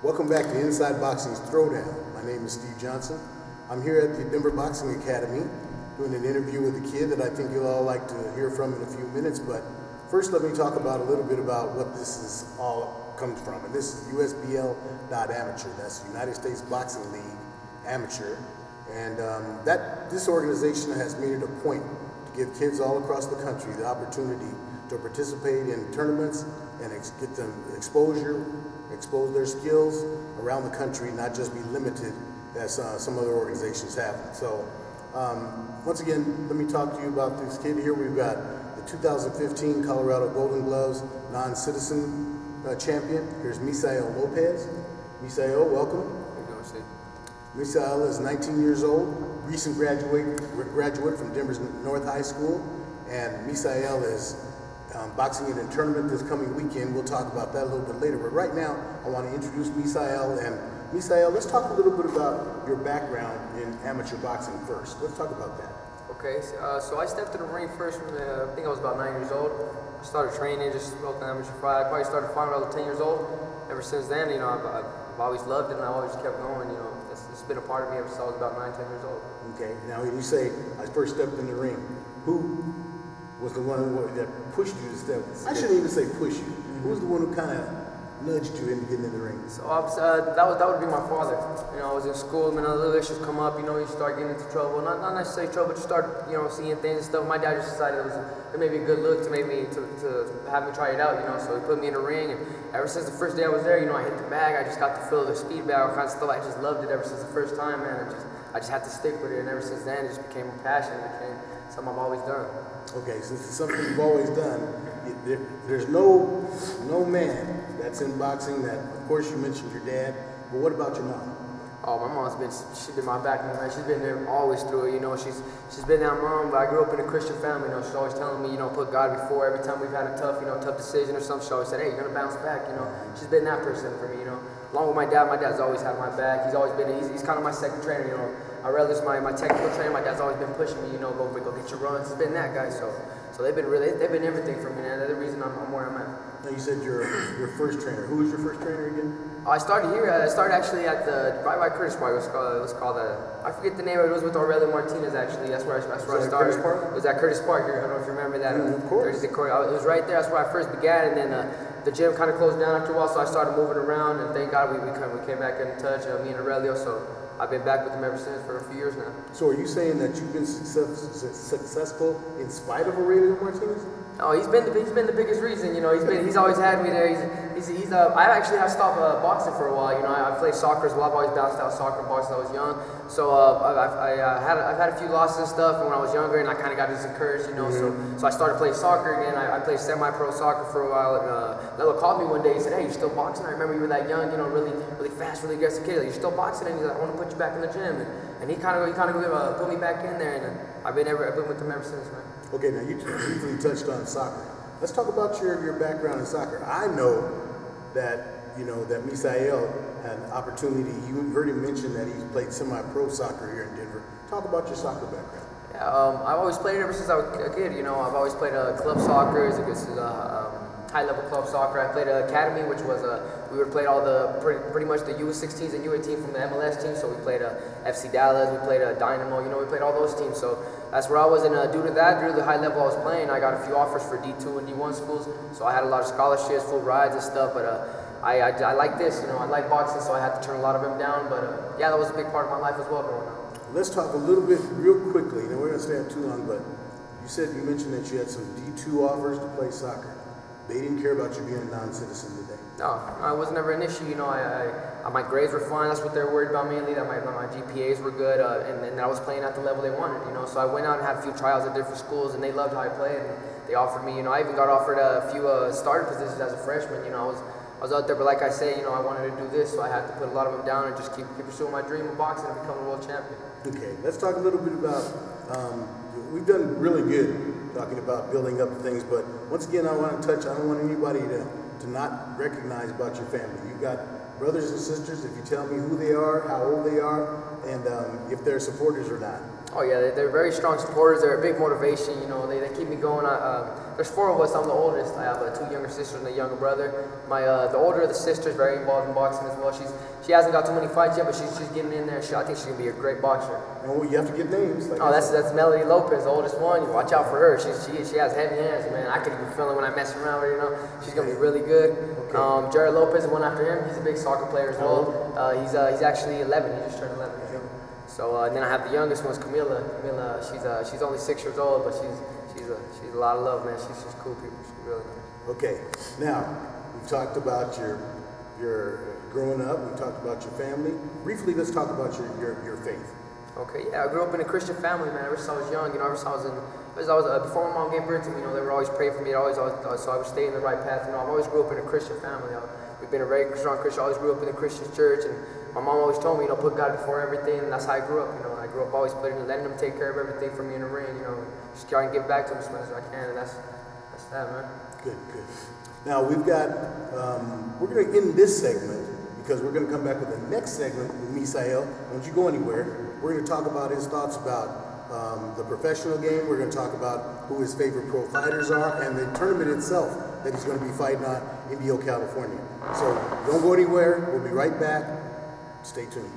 Welcome back to Inside Boxing's Throwdown. My name is Steve Johnson. I'm here at the Denver Boxing Academy doing an interview with a kid that I think you'll all like to hear from in a few minutes. But first, let me talk about a little bit about what this is all comes from. And this is USBL.amateur. That's the United States Boxing League Amateur. And this organization has made it a point to give kids all across the country the opportunity to participate in tournaments and get them expose their skills around the country, not just be limited as some other organizations have. So once again, let me talk to you about this kid here. We've got the 2015 Colorado Golden Gloves non-citizen champion. Here's Misael Lopez. Misael, welcome. How you doing, Steve? Misael is 19 years old, recent graduate from Denver's North High School, and Misael is boxing in a tournament this coming weekend. We'll talk about that a little bit later. But right now, I want to introduce Misael. And Misael, let's talk a little bit about your background in amateur boxing first. Let's talk about that. Okay, so I stepped to the ring first from, I think I was about 9 years old. I started training, just built an amateur fight. I probably started fighting when I was 10 years old. Ever since then, I've always loved it, and I always kept going. It's been a part of me ever since I was about 9, 10 years old. Okay, now when you say, I first stepped in the ring, who was the one that pushed you to step? I shouldn't even say push you. Who was the one who kind of nudged you into getting in the ring? So that would be my father. I was in school, and little issues come up. You start getting into trouble. Not necessarily trouble, but you start seeing things and stuff. My dad just decided it may be a good look to have me try it out. So he put me in the ring, and ever since the first day I was there, I hit the bag. I just got to feel the speed bag, all kinds of stuff. I just loved it ever since the first time, man. I just had to stick with it, and ever since then, it just became a passion. It became something I've always done. Okay, since it's something you've always done, there's no man that's in boxing that, of course, you mentioned your dad, but what about your mom? Oh, my mom's she's been my backbone, man. She's been there always through it, She's been that mom, but I grew up in a Christian family, She's always telling me, put God before. Every time we've had a tough decision or something, she always said, hey, you're gonna bounce back, She's been that person for me, Along with my dad's always had my back. He's always been, he's kind of my second trainer, I realize my technical trainer, my dad's always been pushing me, go get your runs. He's been that guy, so they've been everything for me, man. They're the reason I'm where I'm at. Now you said your first trainer. Who was your first trainer again? I started here. I started actually at right by Curtis Park. It was called I forget the name of it. It was with Aurelio Martinez actually. That's where I started. Curtis Park? It was at Curtis Park. I don't know if you remember that. Of course. It was right there. That's where I first began, and then the gym kind of closed down after a while, so I started moving around, and thank God we came back in touch, me and Aurelio. So I've been back with him ever since for a few years now. So are you saying that you've been successful in spite of Aurelio Martinez? No, he's been the biggest reason. He's always had me there. I actually have stopped boxing for a while. I played soccer as well. I've always bounced out soccer and boxing since I was young. So I've had a few losses and stuff when I was younger, and I kind of got discouraged. So I started playing soccer again. I played semi-pro soccer for a while. And Nello called me one day. He said, "Hey, you're still boxing? I remember you were that young, really fast, really aggressive kid. You're still boxing?" And he's like, "I want to put you back in the gym." And he kind of put me back in there, and I've been with him ever since, man. Okay, now you briefly touched on soccer. Let's talk about your background in soccer. I know that that Misael had an opportunity. You heard him mention that he's played semi-pro soccer here in Denver. Talk about your soccer background. Yeah, I've always played ever since I was a kid. I've always played club soccer. It's high-level club soccer. I played academy, which was we played all the pretty much the U16s and U18 from the MLS team. So we played FC Dallas, we played Dynamo. We played all those teams. So that's where I was. And due to the high level I was playing, I got a few offers for D2 and D1 schools. So I had a lot of scholarships, full rides and stuff. But I like this. I like boxing, so I had to turn a lot of them down. But yeah, that was a big part of my life as well growing up. Let's talk a little bit real quickly. We're not going to stay up too long, but you mentioned that you had some D2 offers to play soccer. They didn't care about you being a non-citizen today. No, it was never an issue. My grades were fine. That's what they were worried about mainly. That my GPAs were good, and I was playing at the level they wanted. So I went out and had a few trials at different schools, and they loved how I played. And they offered me. I even got offered a few starting positions as a freshman. I was out there, but like I say, I wanted to do this, so I had to put a lot of them down and just keep pursuing my dream of boxing and become a world champion. Okay, let's talk a little bit about. We've done really good talking about building up things, but once again, I don't want anybody to not recognize about your family. You've got brothers and sisters. If you tell me who they are, how old they are, and if they're supporters or not. Oh yeah, they're very strong supporters. They're a big motivation. You know, they keep me going. There's 4 of us. I'm the oldest. I have 2 younger sisters and a younger brother. The older of the sister is very involved in boxing as well. She hasn't got too many fights yet, but she's getting in there. I think she's gonna be a great boxer. And you have to get names. Like that's Misael Lopez, the oldest one. You watch out for her. She has heavy hands, man. I could even feel it when I mess around with her. You know, she's gonna be really good. Okay. Jared Lopez, the one after him, he's a big soccer player as well. He's actually 11. He just turned 11. So and then I have the youngest one's Camila. She's only 6 years old, but she's a lot of love, man. She's just cool people. She's really nice. Okay, now we've talked about your growing up. We've talked about your family. Briefly, let's talk about your faith. Okay, yeah, I grew up in a Christian family, man. Ever since I was young, you know, before my mom gave birth to me, you know, they would always pray for me. So I would stay in the right path. You know, I've always grew up in a Christian family. We've been a very strong Christian. I always grew up in a Christian church, and my mom always told me, you know, put God before everything, and that's how I grew up. You know, I grew up always letting Him take care of everything for me in the ring. You know, just trying to give back to Him as much as I can, and that's that, man. Good. Now we've got we're going to end this segment because we're going to come back with the next segment with Misael. Don't you go anywhere. We're going to talk about his thoughts about the professional game. We're going to talk about who his favorite pro fighters are and the tournament itself that he's going to be fighting on in California. So don't go anywhere. We'll be right back. Stay tuned.